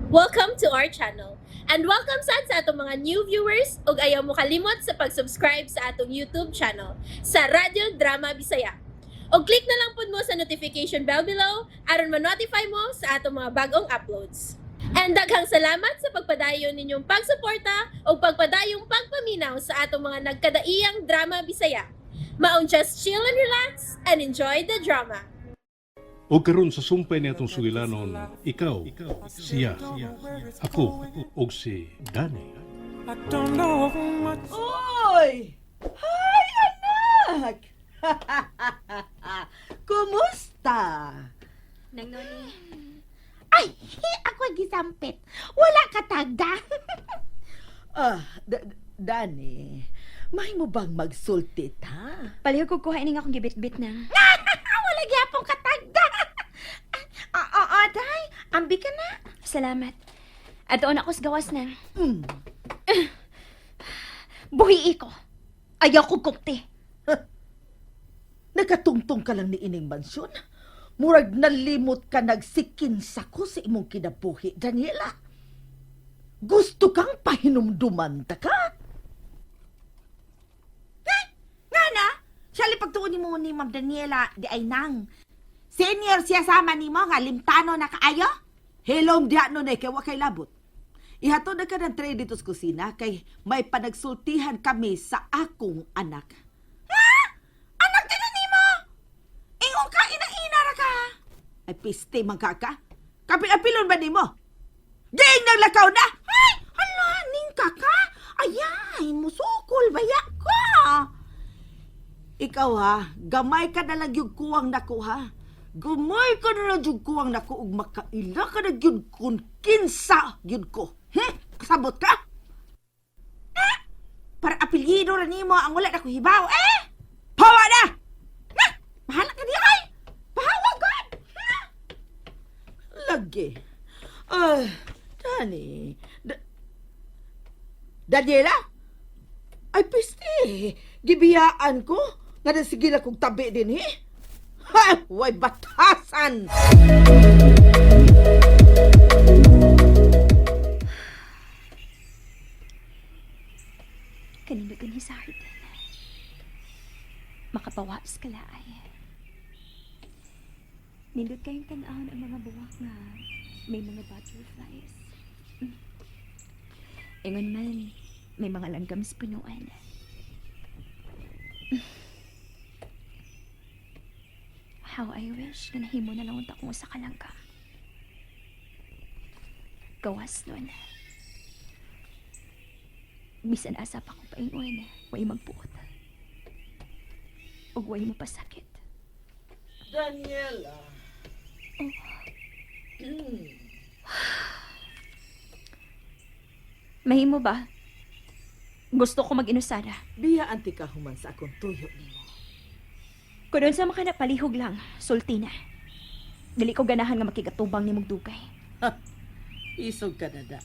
Welcome to our channel. And welcome sa atong mga new viewers ug ayaw mo kalimot sa pag-subscribe sa atong YouTube channel sa Radio Drama Bisaya. O click na lang pud mo sa notification bell below aron ma-notify mo sa atong mga bagong uploads. And daghang salamat sa pagpadayon ninyong pagsuporta o pagpadayong pagpaminaw sa atong mga nagkadaiyang Drama Bisaya. Maong just chill and relax and enjoy the drama. O karon sa sumpay ni atong sugilanon, ikaw, siya, ako, og si Danny. I don't know much. Oy! Hi, anak! Kumusta? Nang Noni, Ay, ako gisampit. Wala ka tagda. Dani, may mo bang magsultit, ha? palihog ko kuha ining akong gibit-bit na. Wala gyapon ka tagda. Oo, day. Ambi ka na. Salamat. At doon ako sa gawas na. Hmm. Buhi ko. Ayaw ko kukti. Nagatungtong ka lang ni ining mansyon. Murag nalimot ka nagsikin sako sa imong kinabuhi, Daniela. Gusto kang pahinumduman ta ka? Nga na, siya pagtuon ni mo ni Ma'am Daniela di ay nang. Senior siya sama ni mo nga limtano na kaayo? Helom diha no kay wa kay labot. Ihato na ka ng tray dito sa kusina kay may panagsultihan kami sa akong anak. Anak din na ni mo. Ingon ka, ina-ina ra ka. Ay piste man ka. Kapil-apilon ba ni mo? Ging naglakaw na! Ay, hala, ning ka ka. Ayay, musukol baya ka. Ikaw ha, gamay ka na lang yung kuwang nako ha. Gamay ka na lang yung kuwang nako ug makaila ka na yun kung kinsa yun ko. Kasabot ka? Para apelyido ra nimo ang wala na ko hibaw. Pawa na! Bahala ka di ay. Bahawa God. Lagi. Dani. Daniela? Ay, piste. Gibiyaan ko. Nga na sige na kong tabi din, Ha! Way batasan! Kanino gani sa akin. Makapawas ka laay. Nindot kayong tanahon ang mga buwak nga may mga butterflies. Ingon man, may mga langgam sa punuan. How I wish na nahimo na lang unta kong usa ka langgam. Gawas nun. Bisan asa pa ko paingon, way magpuot. Ug way mo pasakit. Daniela. Mahimo ba? Gusto ko mag-inusara. Biya anti ka human sa akong tuyo nimo. Kung doon sa mga napalihog lang, sulti na. Dili ko ganahan nga makigatubang ni mong dugay. Isog ka na da.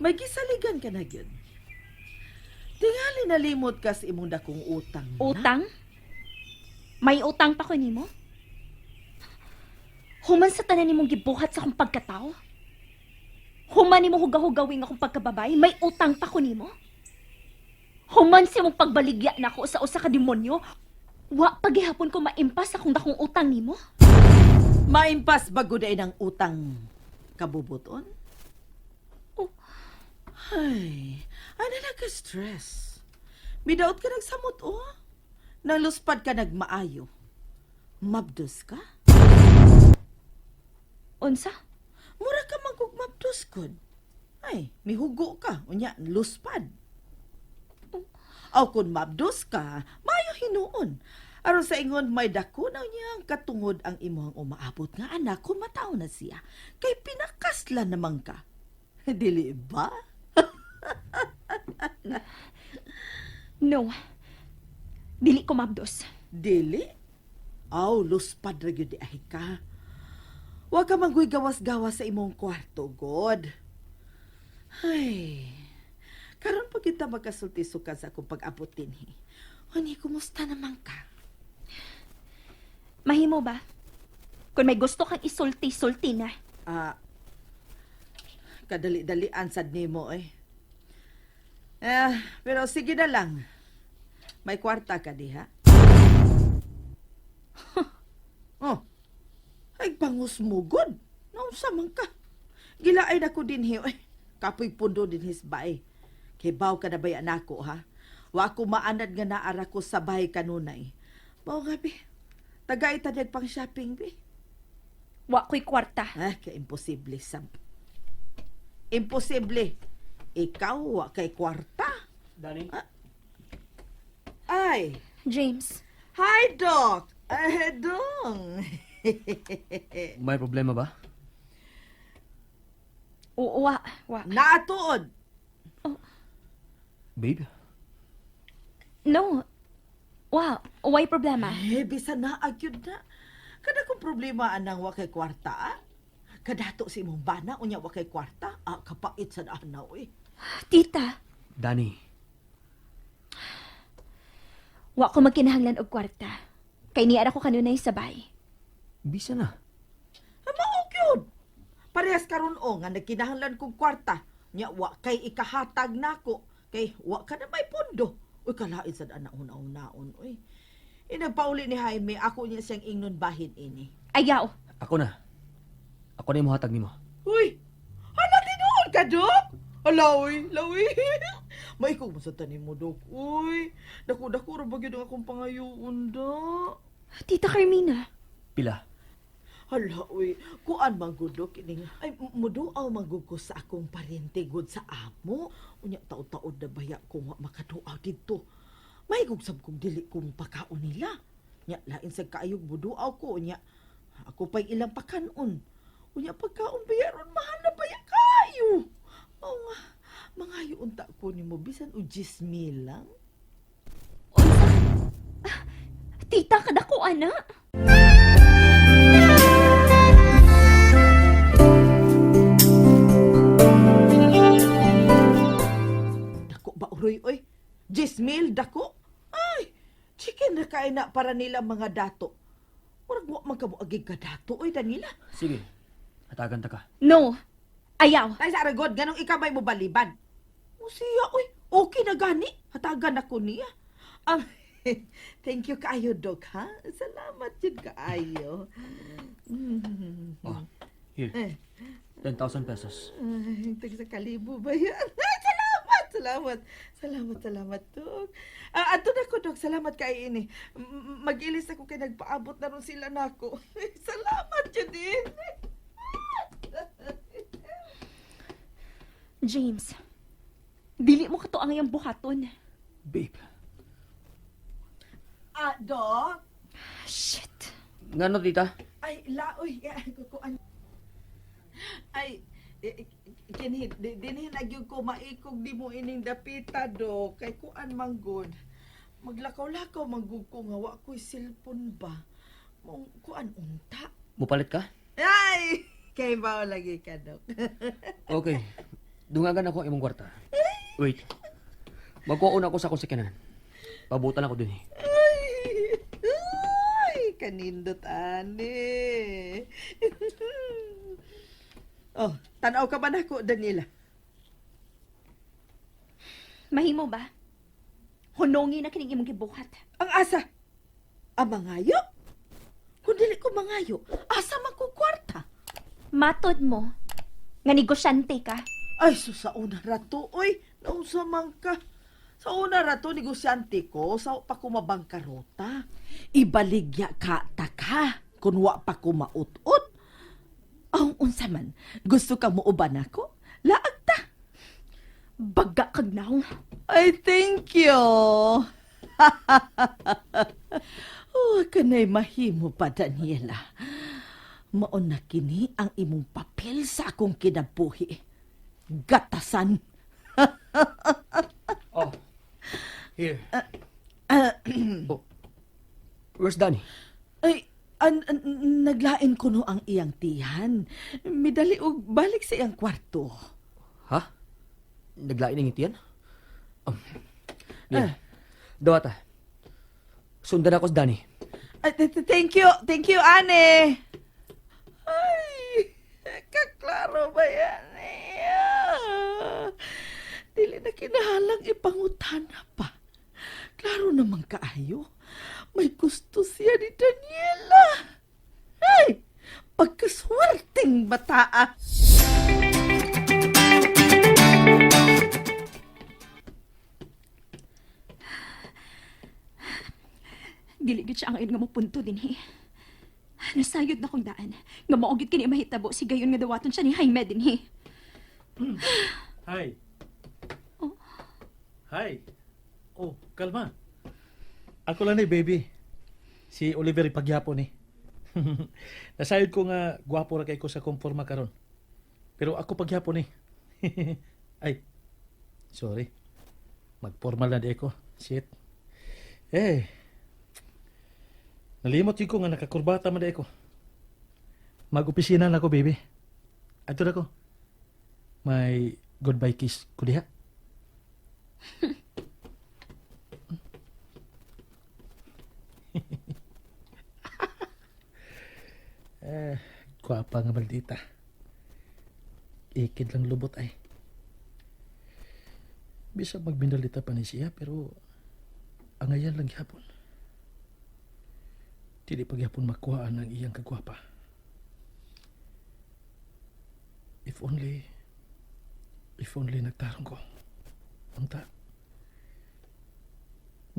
May gisaligan ka na gyud. Tingali nalimot ka sa imong dakong utang. na. Utang? May utang pa ko nimo? Human sa tanan nimong gibuhat sa akong pagkatao? Human nimo hugahugawing akong pagkababay, may utang pa ko nimo? Human sa mong pagbaligya na ako sa usa ka demonyo, wa pagihapon ko maimpas akong dakong utang nimo? Maimpas bago day ng utang kabubuton? Oh. Ay, ano na ka-stress? Midaot ka nagsamot, Naluspad ka nagmaayo. Mabdos ka? Unsa? Mura ka magugmabdos kod. Ay, mihugo ka. Unya, luspad. Aw kung mabdos ka, mayo hinuon. Aron sa ingon, may dako na niya katungod ang imong umaabot nga anak kung mataw na siya. Kay pinakasla naman ka. Dili ba? No. Dili ko mabdos. Dili? Aw, luspad ra gyud di ahi ka. Wa ka manggoy gawas-gawas sa imong kwarto, God. Ay, karon pa kita magkasulti-suka sa akong pag-abot dinhi. Ani, kumusta naman ka? Mahimo ba? Kung may gusto kang isulti-sulti na. kadali-dalian sad nimo eh. Pero sige na lang. May kwarta ka diha. Oh. Ay bangus mo good. Naunsa man ka? Gilaay na ko din hiyo eh. Kapoy pundo din hisbay. Kay baw ka na ba yan ako ha? Wa ko maanad nga naara ko sa bahay kanunay. Mao nga bi. Tagay tanyag pang shopping bi. Wa ko'y kwarta. Kaya imposible sab. Imposible. Ikaw wa kay kwarta. Dani? Ay. James, Hi, Doc. Dong. May problema ba? wa. Naatuod. Babe? No. Why problema? Bisan na agyud na. Kada kong problema anang wa kay kwarta. Kadato si imong bana unya wa kay kwarta. Kapait sa anaw eh. Tita, Dani, wa ko magkinahanglan og kwarta. Kay niara ko kanunay sa bay. bisa na. Mao gyud. Parehas karon o nga nagkinahanglan kong kwarta. Nya wa kay ikahatag nako. Kay wa ka na may pondo. Uy kalain sa anaon-unaon uy. Nagpauli ni Jaime ako niya siyang ingnon bahin ini. Ayaw. Ako na. Ako na yung muhatag nimo. Uy! Hala, tinuod ka, Dok? Alawi, lawi. May kong masatanin mo, Dok. Uy, dako-dako ra ba yun ang akong pangayoon, da? Tita Carmina. Pila? Hala, uy, kuan mang gudok ining ay muduaw manggug ko sa akong parente gud sa amo. Unya taod-taod na baya ko nga makaduaw didto. May gugsab kong dili kong pakaon nila. Nya lain sa kaayog muduaw ko unya. Ako pa'y ilang pakanon. Unya pagkaon bayaron mahal na baya kayo. Oo nga, mangayo unta ko nimo bisan o 10,000 lang. Tita, kadako ana. Dako ba uroy oy? 10,000 dako? Ay, chicken na kain na para nila mga dato. Murag wa man kamo agig ka dato oy Danila. Sige. Hatagan ta ka. No. Ayaw. Ay sa aragod ganong ikabay mo baliban. O siya oy, okay na gani. Hatagan ako niya. Thank you kaayo Dok ha. Salamat jud kaayo. Oh, here. 10,000 pesos. Ay, tag sa kalibo ba yan? Ay, salamat, Dok. Ato na ko, Dok. Salamat kay ini. Mag-ilis ako kay nagpaabot na ron sila nako. Salamat, Judin. James, dili mo kato ang iyang buhaton. Babe. Dok? Shit. Ngano, tita? Ay, laoy. Kukuan. Ay, dinhi nagyog ko maikog di mo ining dapita, Dok. Kay kuan manggod. Maglakaw-lakaw manggod ko nga wa ko'y cellphone ba. Mong kuan unta. Mupalit ka? Ay! Kay bao lagi ka, Dok. Okay. Dungagan ako ang imong kwarta. Wait. Magkuuna ako sa kusikanan. Pabutan ako dun eh. Ay, kanindot ani. Oh, tanaw ka ba nako, Daniela? Mahimo ba? Hunongi na kining imong gibuhat. Ang asa? Ang mangayo? Kung dili ko mangayo, asa magkukwarta? Matod mo nga negosyante ka. Ay, sa una rato, oy, nausa man ka. Sa una rato, negosyante ko, sa pa ko mabangkarota. Ibaligya ka taka, kung wa pa ko maut-ut. Ang unsa man, gusto ka mo uban ako? Laag ta. Baga kag naong. Ay, thank you. Oh, kanay mahimo pa, Daniela. Maon na kini ang imong papel sa akong kinabuhi. Gatasan. Oh. Here. Oh. Where's Danny? Ay, naglain ko no ang iyang tiyan. Midali og balik sa iyang kwarto. Ha? Naglain ng itiyan? Yan. Dawata. Sundan ako sa Danny. Thank you, Ane. Ay, kaklaro ba yan? bata ah. Dili gid siya ang ayon nga mo punto din Nasayod na kong daan. Nga maugid kini mahitabo si gayon nga dawaton siya ni Jaime din Hi. Oh. Hi. Oh, kalma. Ako lang ni baby. Si Oliver Pagyapo ni. Nasayod ko nga gwapo ra kay ko sa komporma karon. Pero ako Pagyapo ni. Ay. Sorry. Magformal na di ako. Shit. Nalimot yun ko nga nakakurbata man di ako. Mag-opisina na ako, baby. Ato na ko. May goodbye kiss ko diha. Gwapa nga maldita. Ikid lang lubot ay. Bisa magbindalita pa ni siya pero angayan lang gyapon. Dili pagyapon makuhaan ang iyang kagwapa. If only nagtarong ko. Unta.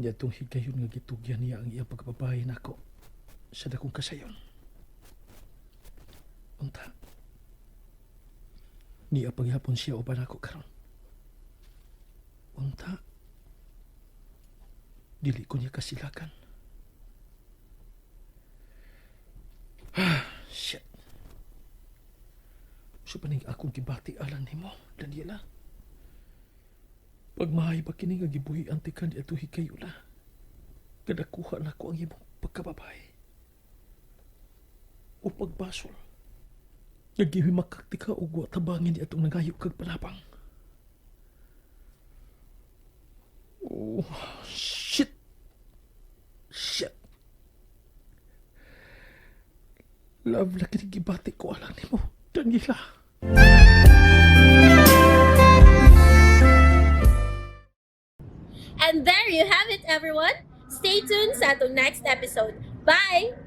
Niya itong higayon nga gitugyan niya ang iyang pagbabahay nako sa dakong kasayon. Unta. Niya pagyapon siya uban ako karon. Unta. Dili ko niya kasilakan. Shit. So paning akong gibati alang nimo, Daniela. Pagmahay ba kini nga gibuhi antikan di ato hikayo la. Kadakuha na ko ang imong pagkababay. O pagbasol. Yagiwi makaktika o guwa tabangin di atong nangayok kag palapang. Oh, shit. Love na kinigibati ko alam ni mo, Daniela. And there you have it, everyone. Stay tuned sa atong next episode. Bye!